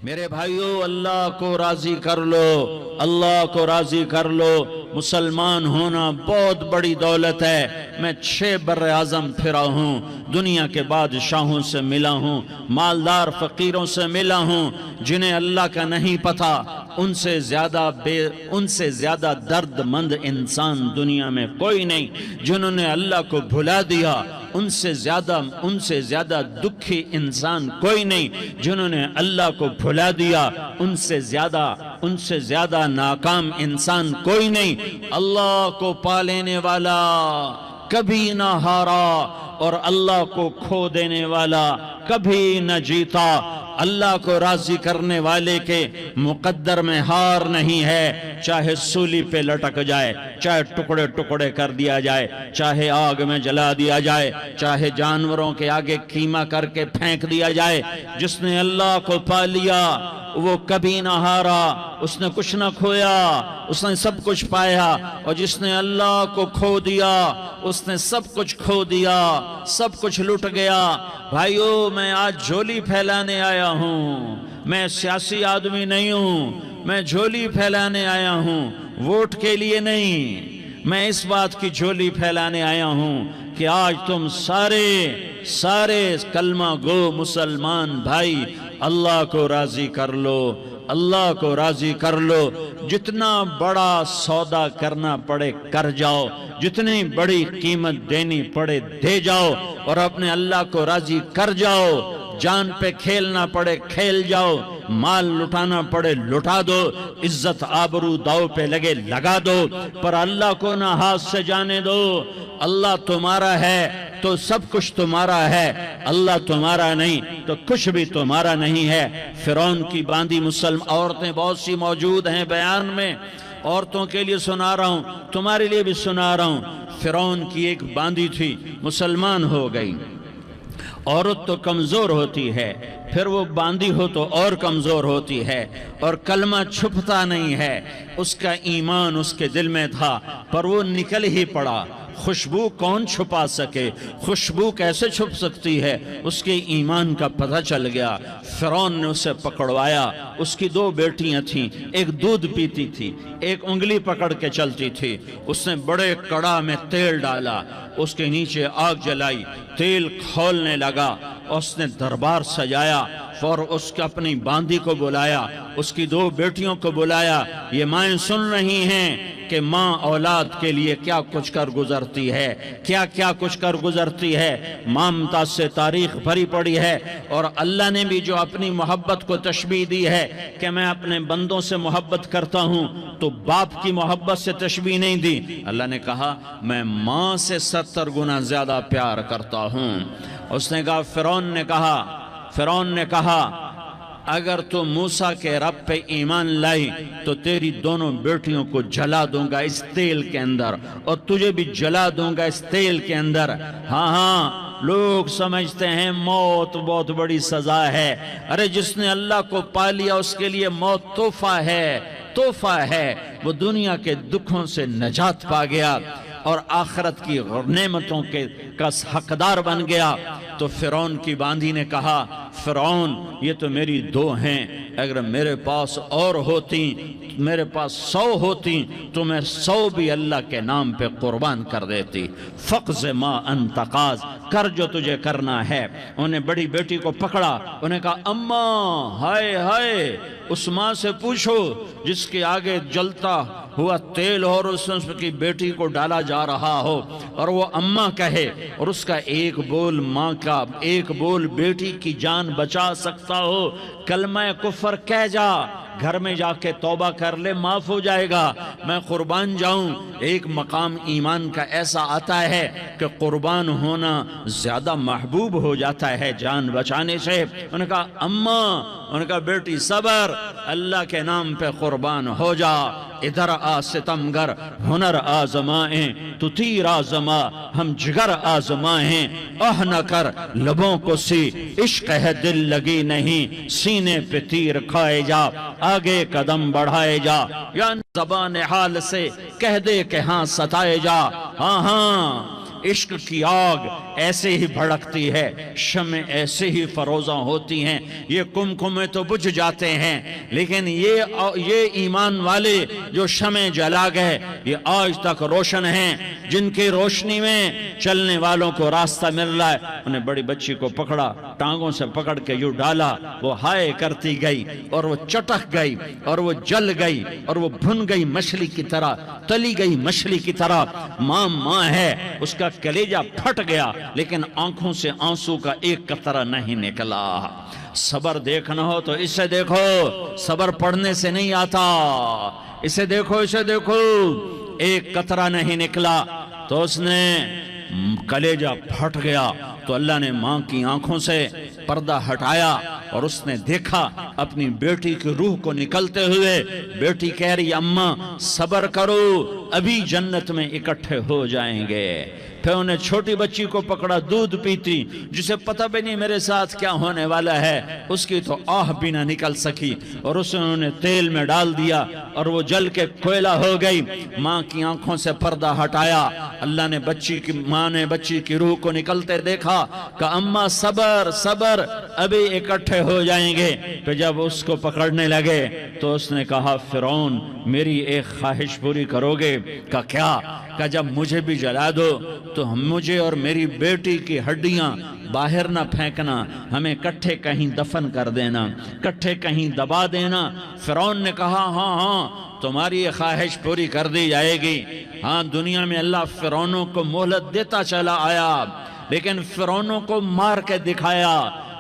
میرے بھائیو، اللہ کو راضی کر لو، اللہ کو راضی کر لو۔ مسلمان ہونا بہت بڑی دولت ہے۔ میں 6 بر اعظم پھرا ہوں، دنیا کے بادشاہوں سے ملا ہوں، مالدار فقیروں سے ملا ہوں، جنہیں اللہ کا نہیں پتہ۔ ان سے زیادہ درد مند انسان دنیا میں کوئی نہیں۔ جنہوں نے اللہ کو بھلا دیا، ان سے زیادہ دکھی انسان کوئی نہیں۔ جنہوں نے اللہ کو بھلا دیا، ان سے زیادہ ناکام انسان کوئی نہیں۔ اللہ کو پا لینے والا کبھی نہ ہارا، اور اللہ کو کھو دینے والا کبھی نہ جیتا۔ اللہ کو راضی کرنے والے کے مقدر میں ہار نہیں ہے، چاہے سولی پہ لٹک جائے، چاہے ٹکڑے ٹکڑے کر دیا جائے، چاہے آگ میں جلا دیا جائے، چاہے جانوروں کے آگے قیمہ کر کے پھینک دیا جائے۔ جس نے اللہ کو پا لیا وہ کبھی نہ ہارا، اس نے کچھ نہ کھویا، اس نے سب کچھ پایا۔ اور جس نے اللہ کو کھو دیا، اس نے سب کچھ کھو دیا، سب کچھ لٹ گیا۔ بھائیو، میں آج جھولی پھیلانے آیا ہوں، میں سیاسی آدمی نہیں ہوں، میں جھولی پھیلانے آیا ہوں، ووٹ کے لیے نہیں۔ میں اس بات کی جھولی پھیلانے آیا ہوں کہ آج تم سارے کلمہ گو مسلمان بھائی اللہ کو راضی کر لو، اللہ کو راضی کر لو۔ جتنا بڑا سودا کرنا پڑے کر جاؤ، جتنی بڑی قیمت دینی پڑے دے جاؤ، اور اپنے اللہ کو راضی کر جاؤ۔ جان پہ کھیلنا پڑے کھیل جاؤ، مال لٹانا پڑے لٹا دو، عزت آبرو داؤ پہ لگے لگا دو، پر اللہ کو نہ ہاتھ سے جانے دو۔ اللہ تمہارا ہے تو سب کچھ تمہارا ہے، اللہ تمہارا نہیں تو کچھ بھی تمہارا نہیں ہے۔ فرعون کی باندھی مسلم عورتیں بہت سی موجود ہیں بیان میں، عورتوں کے لیے سنا رہا ہوں، تمہارے لیے بھی سنا رہا ہوں۔ فرعون کی ایک باندھی تھی، مسلمان ہو گئی۔ عورت تو کمزور ہوتی ہے، پھر وہ باندھی ہو تو اور کمزور ہوتی ہے، اور کلمہ چھپتا نہیں ہے۔ اس کا ایمان اس کے دل میں تھا، پر وہ نکل ہی پڑا۔ خوشبو کون چھپا سکے؟ خوشبو کیسے چھپ سکتی ہے؟ اس کے ایمان کا پتہ چل گیا۔ فرعون نے اسے پکڑوایا۔ اس کی 2 بیٹیاں تھیں، ایک دودھ پیتی تھی، ایک انگلی پکڑ کے چلتی تھی۔ اس نے بڑے کڑا میں تیل ڈالا، اس کے نیچے آگ جلائی، تیل کھولنے لگا، اس نے دربار سجایا، اور اس کے اپنی باندھی کو بلایا، اس کی 2 بیٹیوں کو بلایا۔ یہ مائیں سن رہی ہیں کہ ماں اولاد کے لیے کیا کچھ کر گزرتی ہے، کیا کچھ کر گزرتی ہے۔ مامتا سے تاریخ بھری پڑی ہے، اور اللہ نے بھی جو اپنی محبت کو تشبیہ دی ہے کہ میں اپنے بندوں سے محبت کرتا ہوں، تو باپ کی محبت سے تشبیہ نہیں دی۔ اللہ نے کہا میں ماں سے 70 گنا زیادہ پیار کرتا ہوں۔ اس نے کہا، فرعون نے کہا اگر تو موسیٰ کے رب پہ ایمان لائی تو تیری دونوں بیٹیوں کو جلا دوں گا اس تیل کے اندر، اور تجھے بھی جلا دوں گا اس تیل کے اندر۔ ہاں لوگ سمجھتے ہیں موت بہت بڑی سزا ہے۔ ارے جس نے اللہ کو پا لیا اس کے لیے موت تحفہ ہے۔ وہ دنیا کے دکھوں سے نجات پا گیا اور آخرت کی نعمتوں کا حقدار بن گیا۔ تو فرعون کی باندھی نے کہا، فرعون یہ تو میری 2 ہیں، اگر میرے پاس اور ہوتی، میرے پاس 100 ہوتی تو میں 100 بھی اللہ کے نام پہ قربان کر دیتی۔ فقض ما انت قاض، کر جو تجھے کرنا ہے۔ انہیں بڑی بیٹی کو پکڑا، انہیں کہا اماں، ہائے اس ماں سے پوچھو جس کے آگے جلتا ہوا تیل اور اس کی بیٹی کو ڈالا جا رہا ہو، اور وہ اماں کہے، اور اس کا ایک بول ماں کا، ایک بول بیٹی کی جان بچا سکتا ہو۔ کلمہ کفر کہہ جا، گھر میں جا کے توبہ کر لے، معاف ہو جائے گا۔ میں قربان جاؤں۔ ایک مقام ایمان کا ایسا آتا ہے کہ قربان ہونا زیادہ محبوب ہو جاتا ہے جان بچانے سے۔ انہوں نے کہا اماں، انہوں نے کہا بیٹی صبر، اللہ کے نام پہ قربان ہو جا۔ ادھر آ ستمگر، ہنر آزمائیں تو تیر آزما، ہم جگر آزمائیں اہ نہ کر لبوں کو سی، عشق ہے دل لگی نہیں، سینے پہ تیر کھائے جا، آگے قدم بڑھائے جا، یا زبان حال سے کہہ دے کہ ہاں ستائے جا۔ ہاں عشق کی آگ ایسے ہی بھڑکتی ہے، شمع ایسے ہی فروزاں ہوتی ہیں، یہ کمکمے تو بجھ جاتے ہیں، لیکن یہ ایمان والے جو شمع جلا گئے یہ آج تک روشن ہیں، جن کی روشنی میں چلنے والوں کو راستہ مل رہا ہے۔ انہیں بڑی بچی کو پکڑا، ٹانگوں سے پکڑ کے یوں ڈالا، وہ ہائے کرتی گئی اور وہ چٹک گئی اور وہ جل گئی اور وہ بھن گئی مچھلی کی طرح، تلی گئی مچھلی کی طرح۔ ماں ہے، اس کا کلیجہ پھٹ گیا لیکن آنکھوں سے آنسو کا ایک قطرہ نہیں نکلا۔ صبر دیکھنا ہو تو اسے دیکھو، صبر پڑھنے سے نہیں آتا، اسے دیکھو، اسے دیکھو۔ ایک قطرہ نہیں نکلا تو اس نے کلیجہ پھٹ گیا، تو اللہ نے ماں کی آنکھوں سے پردہ ہٹایا اور اس نے دیکھا اپنی بیٹی کی روح کو نکلتے ہوئے۔ بیٹی کہہ رہی اماں صبر کرو، ابھی جنت میں اکٹھے ہو جائیں گے۔ پھر انہیں چھوٹی بچی کو پکڑا، دودھ پیتی، جسے پتہ بھی نہیں میرے ساتھ کیا ہونے والا ہے، اس کی تو آہ بھی نہ نکل سکی، اور اسے انہوں نے تیل میں ڈال دیا اور وہ جل کے کوئلہ ہو گئی۔ ماں کی آنکھوں سے پردہ ہٹایا، اللہ نے ماں نے بچی کی روح کو نکلتے دیکھا، کہا اماں صبر صبر، ابھی اکٹھے ہو جائیں گے۔ پھر جب اس کو پکڑنے لگے تو اس نے کہا فرعون میری ایک خواہش پوری کرو گے؟ کہا کیا؟ کہا جب مجھے بھی جلا دو تو مجھے اور میری بیٹی کی ہڈیاں باہر نہ پھینکنا، ہمیں کٹھے کہیں دفن کر دینا، کٹھے کہیں دبا دینا۔ فرعون نے کہا ہاں تمہاری یہ خواہش پوری کر دی جائے گی۔ ہاں دنیا میں اللہ فرعونوں کو مہلت دیتا چلا آیا، لیکن فرعونوں کو مار کے دکھایا،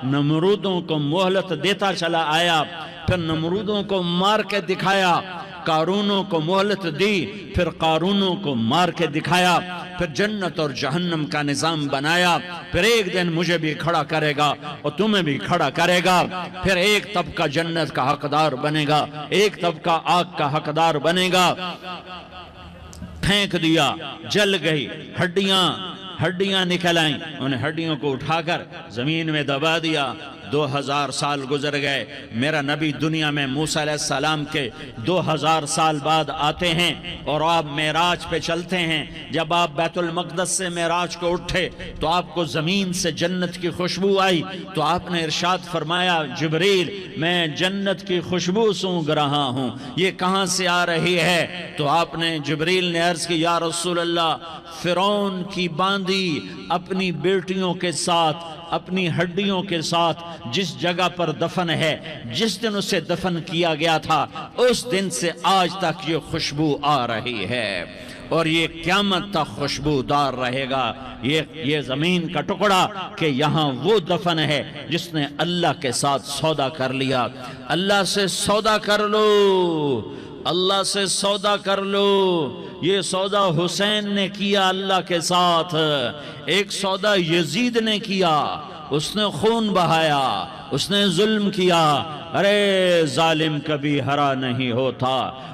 نمرودوں کو مہلت دیتا چلا آیا، پھر نمرودوں کو مار کے دکھایا، قارونوں کو مہلت دی، پھر قارونوں کو مار کے دکھایا، پھر جنت اور جہنم کا نظام بنایا، پھر ایک دن مجھے بھی کھڑا کرے گا اور تمہیں بھی کھڑا کرے گا، پھر ایک طبقہ جنت کا حقدار بنے گا، ایک طبقہ آگ کا حقدار بنے گا۔ پھینک دیا، جل گئی، ہڈیاں نکل آئیں، انہیں ہڈیوں کو اٹھا کر زمین میں دبا دیا۔ 2000 سال گزر گئے، میرا نبی دنیا میں موسیٰ علیہ السلام کے 2000 سال بعد آتے ہیں اور آپ معراج پہ چلتے ہیں۔ جب آپ بیت المقدس سے معراج کو اٹھے تو آپ کو زمین سے جنت کی خوشبو آئی، تو آپ نے ارشاد فرمایا جبریل میں جنت کی خوشبو سونگ رہا ہوں، یہ کہاں سے آ رہی ہے؟ تو آپ نے جبریل نے عرض کی یا رسول اللہ فرعون کی باندی اپنی بیٹیوں کے ساتھ، اپنی ہڈیوں کے ساتھ جس جگہ پر دفن ہے، جس دن اسے دفن کیا گیا تھا اس دن سے آج تک یہ خوشبو آ رہی ہے، اور یہ قیامت تک خوشبودار رہے گا۔ یہ زمین کا ٹکڑا کہ یہاں وہ دفن ہے جس نے اللہ کے ساتھ سودا کر لیا۔ اللہ سے سودا کر لو، اللہ سے سودا کر لو۔ یہ سودا حسین نے کیا اللہ کے ساتھ، ایک سودا یزید نے کیا، اس نے خون بہایا، اس نے ظلم کیا۔ ارے ظالم کبھی ہرا نہیں ہوتا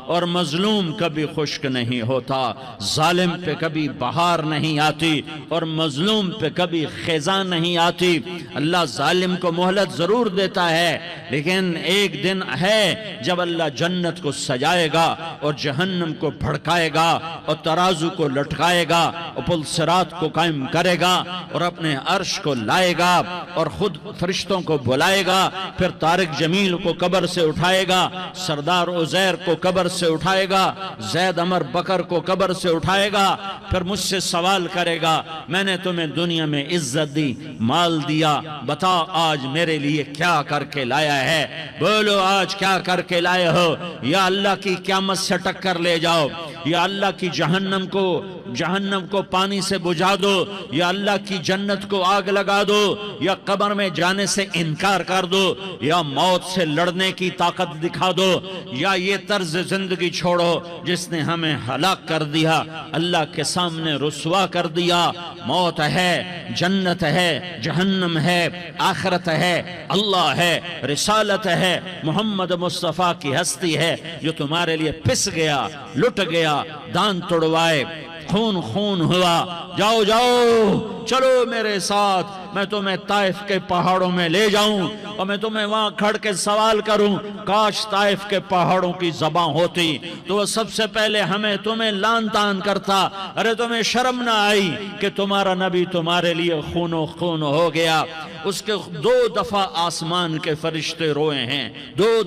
اور مظلوم کبھی خشک نہیں ہوتا، ظالم پہ کبھی بہار نہیں آتی اور مظلوم پہ کبھی خزاں نہیں آتی۔ اللہ ظالم کو مہلت ضرور دیتا ہے، لیکن ایک دن ہے جب اللہ جنت کو سجائے گا اور جہنم کو بھڑکائے گا اور ترازو کو لٹکائے گا اور پل صراط کو قائم کرے گا اور اپنے عرش کو لائے گا اور خود فرشتوں کو بلائے گا، پھر طارق جمیل کو قبر سے اٹھائے گا، سردار عزیر کو قبر سے اٹھائے گا، زید عمر بکر کو قبر سے اٹھائے گا، پھر مجھ سے سوال کرے گا میں نے تمہیں دنیا میں عزت دی، مال دیا، بتا آج میرے لیے کیا کر کے لایا ہے؟ بولو آج کیا کر کے لائے ہو؟ یا اللہ کی قیامت سے ٹکر لے جاؤ، یا اللہ کی جہنم کو پانی سے بجھا دو، یا اللہ کی جنت کو آگ لگا دو، یا قبر میں جانے سے انکار کر دو، یا موت سے لڑنے کی طاقت دکھا دو، یا یہ طرز زندگی چھوڑو جس نے ہمیں ہلاک کر دیا، اللہ کے سامنے رسوا کر دیا۔ موت ہے، جنت ہے، جہنم ہے، آخرت ہے، اللہ ہے، رسالت ہے، محمد مصطفیٰ کی ہستی ہے جو تمہارے لیے پس گیا، لٹ گیا، دان توڑوائے، خون خون ہوا، جاؤ جاؤ چلو میرے ساتھ، میں تمہیں طائف کے پہاڑوں میں لے جاؤں اور میں تمہیں وہاں کھڑ کے سوال کروں، کاش طائف کے پہاڑوں کی زبان ہوتی تو وہ سب سے پہلے تمہیں لان تان کرتا، ارے تمہیں شرم نہ آئی کہ تمہارا نبی تمہارے لیے خون و خون ہو گیا۔ اس کے 2 دفعہ آسمان کے فرشتے روئے ہیں، 2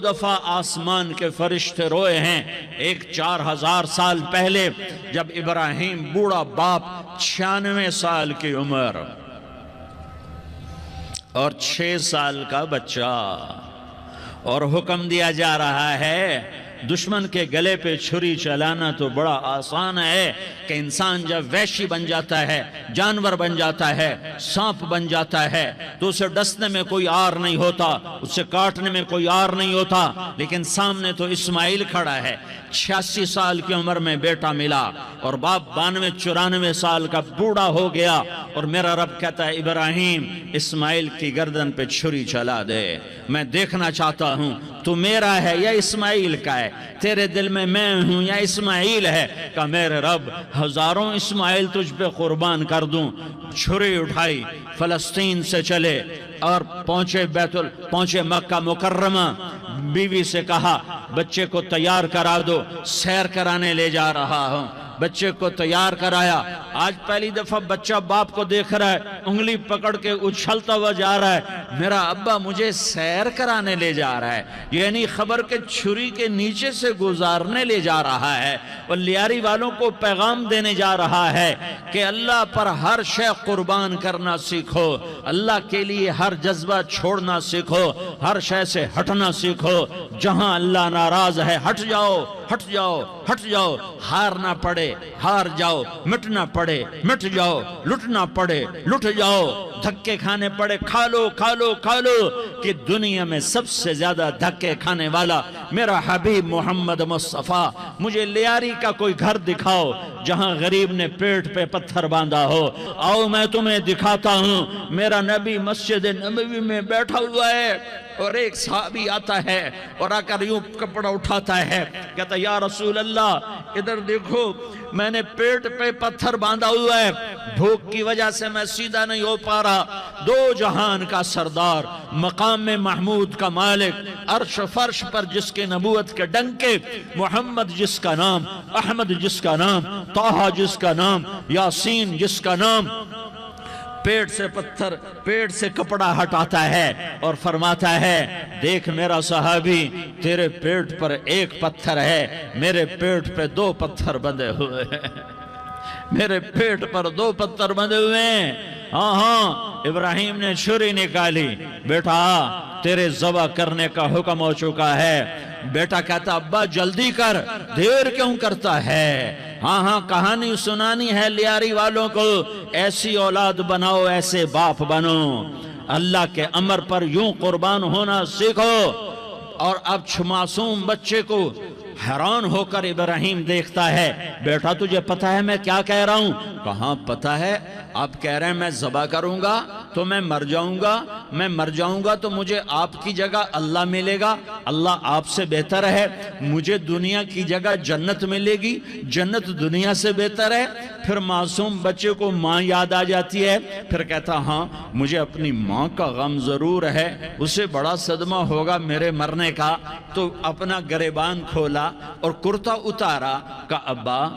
دفعہ آسمان کے فرشتے روئے ہیں۔ ایک 4000 سال پہلے جب ابراہیم بوڑھا باپ 96 سال کی عمر اور 6 سال کا بچہ، اور حکم دیا جا رہا ہے دشمن کے گلے پہ چھری چلانا تو بڑا آسان ہے کہ انسان جب وحشی بن جاتا ہے، جانور بن جاتا ہے، سانپ بن جاتا ہے تو اسے ڈسنے میں کوئی آر نہیں ہوتا، اسے کاٹنے میں کوئی آر نہیں ہوتا، لیکن سامنے تو اسماعیل کھڑا ہے، 86 سال کی عمر میں بیٹا ملا اور باپ 92-94 سال کا بوڑھا ہو گیا، اور میرا رب کہتا ہے ابراہیم اسماعیل کی گردن پہ چھری چلا دے، میں دیکھنا چاہتا ہوں تو میرا ہے یا اسماعیل کا ہے، تیرے دل میں ہوں یا اسماعیل ہے؟ کہ میرے رب ہزاروں اسماعیل تجھ پہ قربان کر دوں۔ چھری اٹھائی، فلسطین سے چلے اور پہنچے مکہ مکرمہ، بیوی سے کہا بچے کو تیار کرا دو، سیر کرانے لے جا رہا ہوں، بچے کو تیار کرایا۔ آج پہلی دفعہ بچہ باپ کو دیکھ رہا ہے، انگلی پکڑ کے اچھلتا ہوا جا رہا ہے، میرا ابا مجھے سیر کرانے لے جا رہا ہے، یعنی خبر کے چھری کے نیچے سے گزارنے لے جا رہا ہے، اور لیاری والوں کو پیغام دینے جا رہا ہے کہ اللہ پر ہر شے قربان کرنا سیکھو، اللہ کے لیے ہر جذبہ چھوڑنا سیکھو، ہر شے سے ہٹنا سیکھو، جہاں اللہ ناراض ہے ہٹ جاؤ، ہٹ جاؤ، ہٹ جاؤ، ہار نہ پڑے ہار جاؤ، مٹنا پڑے مٹ جاؤ، لٹنا پڑے لٹ جاؤ، دھکے کھانے پڑے کھا لو کھا لو کھا لو، کہ دنیا میں سب سے زیادہ دھکے کھانے والا میرا حبیب محمد مصطفیٰ۔ مجھے لیاری کا کوئی گھر دکھاؤ جہاں غریب نے پیٹ پہ پتھر باندھا ہو، آؤ میں تمہیں دکھاتا ہوں۔ میرا نبی مسجد نبوی میں بیٹھا ہوا ہے اور ایک صحابی آتا ہے اور آ کر یوں کپڑا اٹھاتا ہے، کہتا یا رسول اللہ ادھر دیکھو، میں نے پیٹ پہ پتھر باندھا ہوا ہے، بھوک کی وجہ سے میں سیدھا نہیں ہو پا رہا۔ 2 جہان کا سردار، مقام محمود کا مالک، عرش فرش پر جس کے نبوت کے ڈنکے، محمد جس کا نام، احمد جس کا نام، طٰہٰ جس کا نام، یاسین جس کا نام، پیٹ سے کپڑا ہٹاتا ہے اور فرماتا ہے دیکھ میرا صحابی، تیرے پیٹ پر 1 پتھر ہے، میرے پیٹ پہ 2 پتھر بندھے ہوئے ہیں، میرے پیٹ پر 2 پتھر بندھے ہوئے ہیں۔ ہاں ابراہیم نے چھری نکالی، بیٹا تیرے ذبح کرنے کا حکم ہو چکا ہے۔ بیٹا کہتا ابا جلدی کر، دیر کیوں کرتا ہے؟ ہاں کہانی سنانی ہے لیاری والوں کو، ایسی اولاد بناؤ، ایسے باپ بنو، اللہ کے امر پر یوں قربان ہونا سیکھو۔ اور اب معصوم بچے کو حیران ہو کر ابراہیم دیکھتا ہے، بیٹا تجھے پتہ ہے میں کیا کہہ رہا ہوں؟ کہاں پتہ ہے، آپ کہہ رہے ہیں میں ذبح کروں گا تو میں مر جاؤں گا، میں مر جاؤں گا تو مجھے آپ کی جگہ اللہ ملے گا، اللہ آپ سے بہتر ہے، مجھے دنیا کی جگہ جنت ملے گی، جنت دنیا سے بہتر ہے۔ پھر معصوم بچے کو ماں یاد آ جاتی ہے، پھر کہتا ہاں مجھے اپنی ماں کا غم ضرور ہے، اسے بڑا صدمہ ہوگا میرے مرنے کا۔ تو اپنا گریبان کھولا اور کرتا اتارا، کہ ابا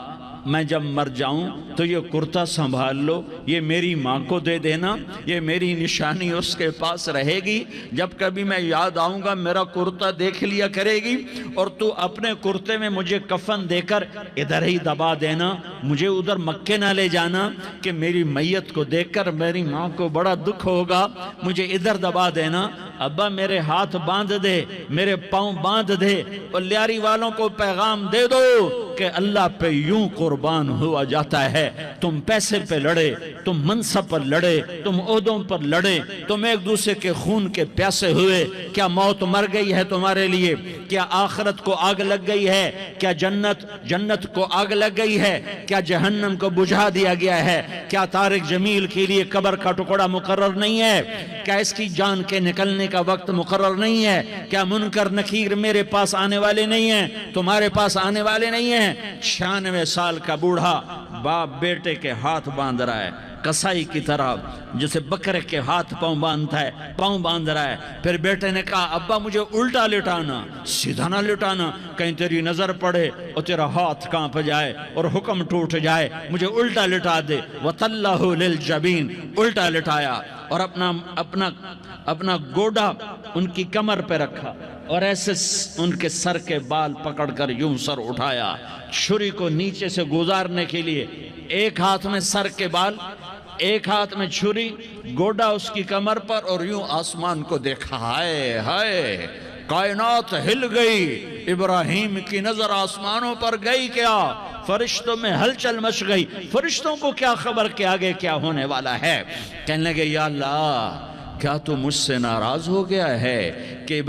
میں جب مر جاؤں تو یہ کرتا سنبھال لو، یہ میری ماں کو دے دینا، یہ میری نشانی اس کے پاس رہے گی، جب کبھی میں یاد آؤں گا میرا کرتا دیکھ لیا کرے گی، اور تو اپنے کرتے میں مجھے کفن دے کر ادھر ہی دبا دینا، مجھے ادھر مکے نہ لے جانا کہ میری میت کو دیکھ کر میری ماں کو بڑا دکھ ہوگا، مجھے ادھر دبا دینا۔ ابا میرے ہاتھ باندھ دے، میرے پاؤں باندھ دے، اور لیاری والوں کو پیغام دے دو کہ اللہ پہ یوں قربان قربان ہوا جاتا ہے۔ تم پیسے پہ لڑے، تم منصب پر لڑے، تم عہدوں پر لڑے، تم ایک دوسرے کے خون کے پیاسے ہوئے۔ کیا موت مر گئی ہے تمہارے لیے؟ کیا آخرت کو آگ لگ گئی ہے؟ کیا جنت کو آگ لگ گئی ہے؟ کیا جہنم کو بجھا دیا گیا ہے؟ کیا طارق جمیل کے لیے قبر کا ٹکڑا مقرر نہیں ہے؟ کیا اس کی جان کے نکلنے کا وقت مقرر نہیں ہے؟ کیا منکر نکیر میرے پاس آنے والے نہیں ہیں، تمہارے پاس آنے والے نہیں ہیں؟ 96 سال کا بوڑھا باپ بیٹے کے ہاتھ باندھ رہا ہے، کسائی کی طرح، جسے بکرے کے ہاتھ پاؤں باندھ رہا ہے۔ پھر بیٹے نے کہا ابا مجھے الٹا لٹانا، سیدھا نہ لٹانا، کہیں تیری نظر پڑے اور تیرا ہاتھ کانپ جائے اور حکم ٹوٹ جائے، مجھے الٹا لٹا دے۔ وَطَلَّهُ لِلْجَبِينَ، الٹا لٹایا اور اپنا گوڈا ان کی کمر پہ رکھا اور ایسے ان کے سر کے بال پکڑ کر یوں سر اٹھایا، چھری کو نیچے سے گزارنے کے لیے، ایک ہاتھ میں سر کے بال، ایک ہاتھ میں چھری، گوڈا اس کی کمر پر، اور یوں آسمان کو دیکھا۔ ہائے ہائے، کائنات ہل گئی، ابراہیم کی نظر آسمانوں پر گئی کیا؟ فرشتوں میں ہلچل مچ گئی۔ فرشتوں کو کیا خبر کہ آگے کیا ہونے والا ہے؟ کہنے لگے یا اللہ، کیا تو مجھ سے ناراض ہو گیا ہے کہ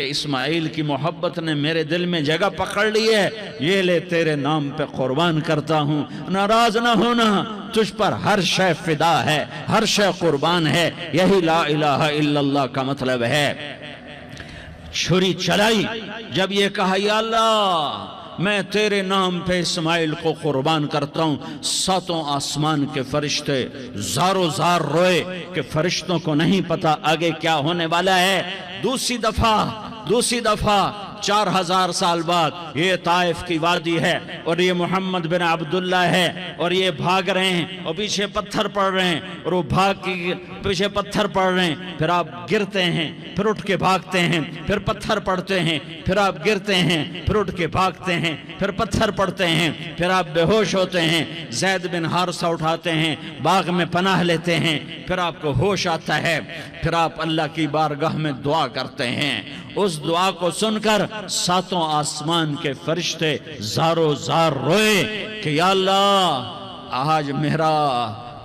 اسماعیل کی محبت نے میرے دل میں جگہ پکڑ لی ہے؟ یہ لے تیرے نام پہ قربان کرتا ہوں، ناراض نہ ہونا، تجھ پر ہر شے فدا ہے، ہر شے قربان ہے۔ یہی لا الہ الا اللہ کا مطلب ہے۔ چھری چلائی، جب یہ کہا یا اللہ میں تیرے نام پہ اسماعیل کو قربان کرتا ہوں، 7 آسمان کے فرشتے زارو زار روئے کہ فرشتوں کو نہیں پتا آگے کیا ہونے والا ہے۔ دوسری دفعہ 4000 سال بعد یہ طائف کی وادی ہے اور یہ محمد بن عبداللہ ہے اور یہ بھاگ رہے ہیں اور پیچھے پتھر پڑ رہے ہیں، اور وہ بھاگ کے پیچھے پتھر پڑ رہے ہیں، پھر آپ گرتے ہیں، پھر اٹھ کے بھاگتے ہیں، پھر پتھر پڑتے ہیں، پھر آپ گرتے ہیں، پھر اٹھ کے بھاگتے ہیں، پھر پتھر پڑتے ہیں، پھر آپ بے ہوش ہوتے ہیں، زید بن حارثہ اٹھاتے ہیں، باغ میں پناہ لیتے ہیں، پھر آپ کو ہوش آتا ہے، پھر آپ اللہ کی بارگاہ میں دعا کرتے ہیں۔ اس دعا کو سن کر 7 آسمان کے فرشتے زارو زار روئے کہ یا اللہ آج میرا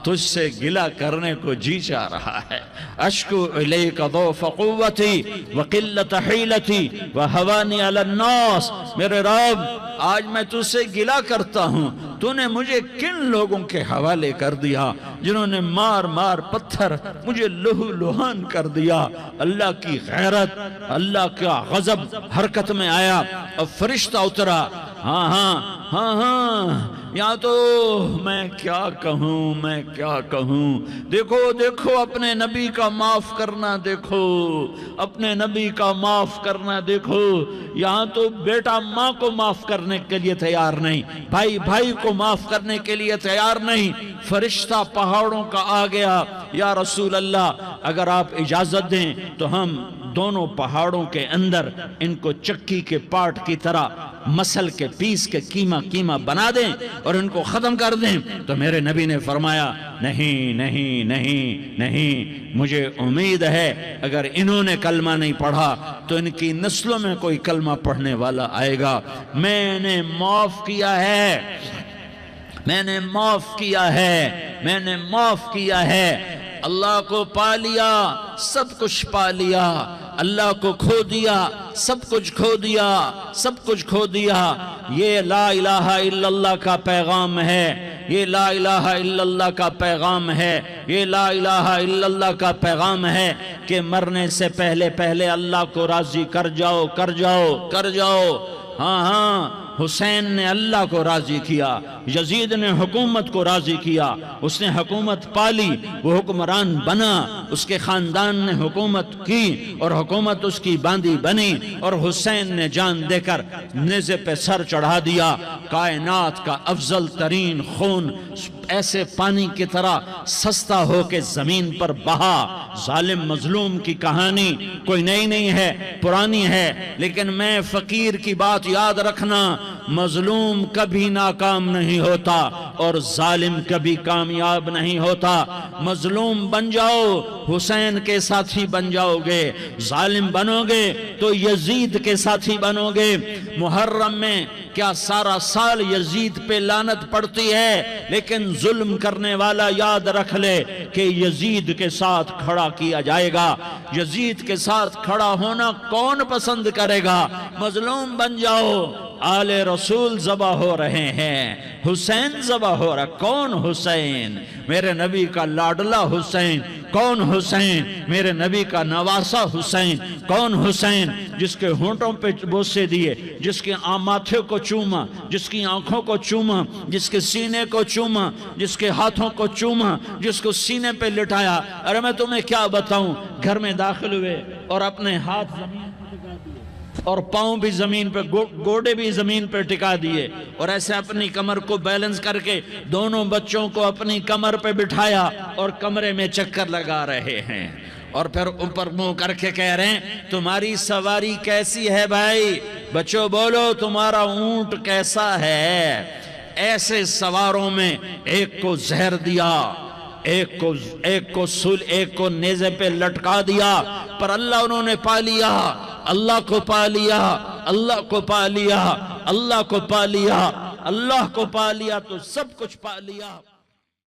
تجھ سے گلہ کرنے کو جی چاہ رہا ہے۔ اشکو الیک ضعف قوتی وقلت حیلتی وہوانی علی الناس، میرے رب آج میں تجھ سے گلہ کرتا ہوں، تو نے مجھے کن لوگوں کے حوالے کر دیا جنہوں نے مار مار پتھر مجھے لہو لہان کر دیا۔ اللہ کی غیرت، اللہ کا غضب حرکت میں آیا اور فرشتہ اترا۔ ہاں یا تو میں کیا کہوں، دیکھو اپنے نبی کا معاف کرنا، دیکھو اپنے نبی کا معاف کرنا، دیکھو یہاں تو بیٹا ماں کو معاف کرنے کے لیے تیار نہیں، بھائی کو معاف کرنے کے لیے تیار نہیں۔ فرشتہ پہاڑوں کا آ گیا، یا رسول اللہ اگر آپ اجازت دیں تو ہم دونوں پہاڑوں کے اندر ان کو چکی کے پاٹ کی طرح مسل کے پیس کے کیما بنا دیں اور ان کو ختم کر دیں۔ تو میرے نبی نے فرمایا نہیں، مجھے امید ہے اگر انہوں نے کلمہ نہیں پڑھا تو ان کی نسلوں میں کوئی کلمہ پڑھنے والا آئے گا۔ میں نے معاف کیا ہے، اللہ کو پا لیا، سب کچھ پا لیا، اللہ کو کھو دیا، سب کچھ کھو دیا۔ یہ لا الہ الا اللہ کا پیغام ہے، یہ لا الہ الا اللہ کا پیغام ہے، یہ لا الہ الا اللہ کا پیغام ہے کہ مرنے سے پہلے اللہ کو راضی کر جاؤ۔ ہاں حسین نے اللہ کو راضی کیا، یزید نے حکومت کو راضی کیا، اس نے حکومت پالی، وہ حکمران بنا، اس کے خاندان نے حکومت کی اور حکومت اس کی باندھی بنی، اور حسین نے جان دے کر نیزے پہ سر چڑھا دیا۔ کائنات کا افضل ترین خون ایسے پانی کی طرح سستا ہو کے زمین پر بہا۔ ظالم مظلوم کی کہانی کوئی نئی نہیں ہے، پرانی ہے، لیکن میں فقیر کی بات یاد رکھنا، مظلوم کبھی ناکام نہیں ہوتا اور ظالم کبھی کامیاب نہیں ہوتا۔ مظلوم بن جاؤ حسین کے ساتھی بن جاؤ گے، ظالم بنو گے تو یزید کے ساتھی بنو گے۔ محرم میں کیا سارا سال یزید پہ لعنت پڑتی ہے، لیکن ظلم کرنے والا یاد رکھ لے کہ یزید کے ساتھ کھڑا کیا جائے گا۔ یزید کے ساتھ کھڑا ہونا کون پسند کرے گا؟ مظلوم بن جاؤ۔ آل رسول ذبح ہو رہے ہیں، حسین ذبح ہو رہا۔ کون حسین؟ میرے نبی کا لاڈلا حسین۔ کون حسین؟ میرے نبی کا نواسا حسین۔ کون حسین؟ جس کے ہونٹوں پہ بوسے دیے، جس کے ماتھے کو چوما، جس کی آنکھوں کو چوما، جس کے سینے کو چوما، جس کے ہاتھوں کو چوما، جس کو سینے پہ لٹایا۔ ارے میں تمہیں کیا بتاؤں، گھر میں داخل ہوئے اور اپنے ہاتھ زمین پہ ٹکا دیے اور پاؤں بھی زمین پہ، گوڑے بھی زمین پہ ٹکا دیے، اور ایسے اپنی کمر کو بیلنس کر کے دونوں بچوں کو اپنی کمر پہ بٹھایا اور کمرے میں چکر لگا رہے ہیں، اور پھر اوپر منہ کر کے کہہ رہے ہیں تمہاری سواری کیسی ہے بھائی؟ بچوں بولو تمہارا اونٹ کیسا ہے؟ ایسے سواروں میں ایک کو زہر دیا، ایک کو نیزے پہ لٹکا دیا، پر اللہ انہوں نے پا لیا، اللہ کو پا لیا، اللہ کو پا لیا، اللہ کو پا لیا، اللہ کو پا لیا تو سب کچھ پا لیا۔